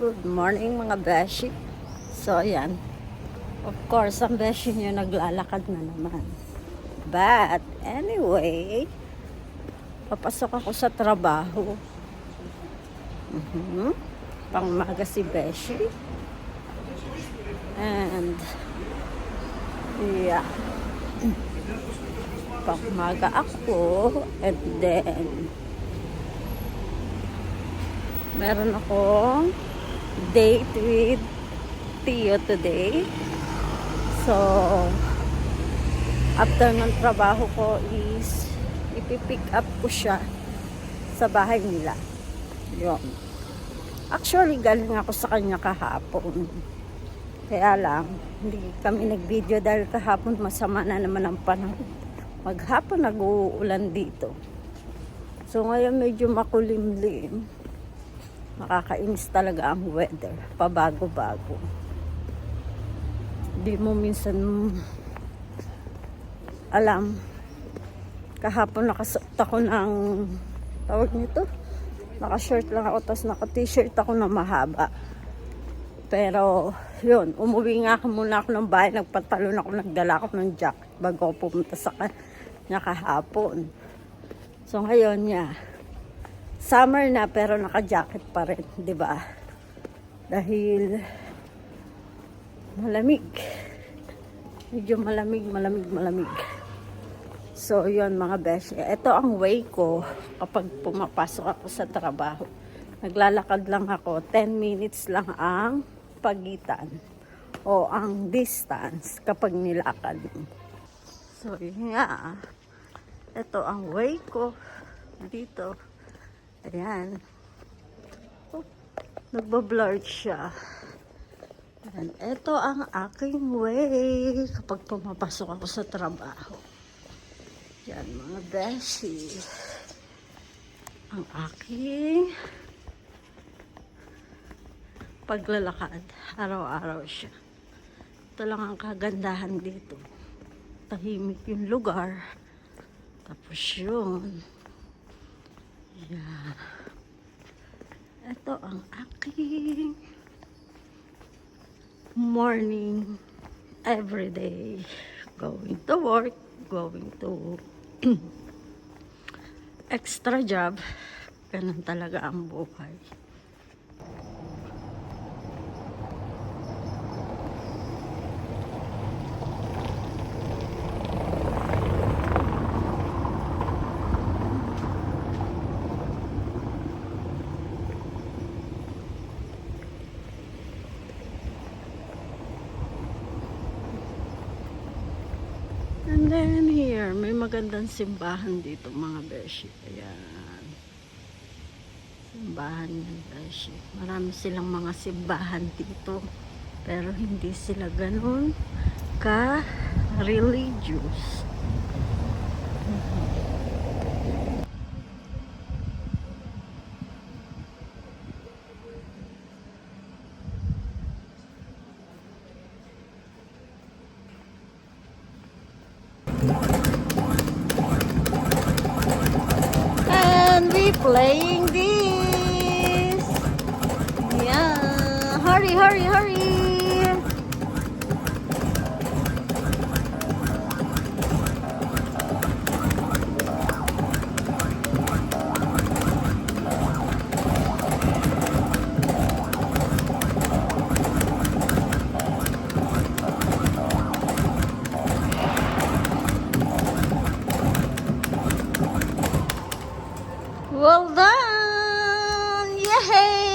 Good morning mga beshi. So ayan, of course ang beshi nyo naglalakad na naman. But anyway, papasok ako sa trabaho. Pangmaga si beshi. And yeah, pangmaga ako. And then meron akong date with Tio today. So after ng trabaho ko is ipipick up ko siya sa bahay nila. Yun. Actually galing ako sa kanya kahapon. Kaya lang hindi kami nag-video dahil kahapon masama na naman ang panahon. Maghapon nag-uulan dito. So ngayon medyo makulimlim. Makakainis talaga ang weather. Pabago-bago. Di mo minsan alam. Kahapon nakasuot ako ng tawag nito. Naka-shirt lang ako tapos naka-t-shirt ako na mahaba. Pero yun, umuwi nga ako muna ako ng bahay. Nagpantalon ako, nagdala ako ng jacket bago ako pumunta sa kanya kahapon. So ngayon niya. Summer na pero naka-jacket pa rin, 'di ba? Dahil malamig. Medyo malamig. So, 'yun mga beshi. Ito ang way ko kapag pumapasok ako sa trabaho. Naglalakad lang ako, 10 minutes lang ang pagitan o ang distance kapag nilakad. So, yun nga. Ito ang way ko dito. Ayan. Oh, nagbablur siya. Ayan. Ito ang aking way kapag pumapasok ako sa trabaho. Yan mga beshi. Ang aking paglalakad. Araw-araw siya. Ito lang ang kagandahan dito. Tahimik yung lugar. Tapos yun. Yeah. Ito ang aking morning everyday. Going to work, going to extra job. Ganun talaga ang buhay. And then here, may magandang simbahan dito mga beshi. Ayan. Simbahan yan beshi. Marami silang mga simbahan dito. Pero hindi sila ganun ka-religious. Playing this. Yeah. Hurry. Well done! Yay!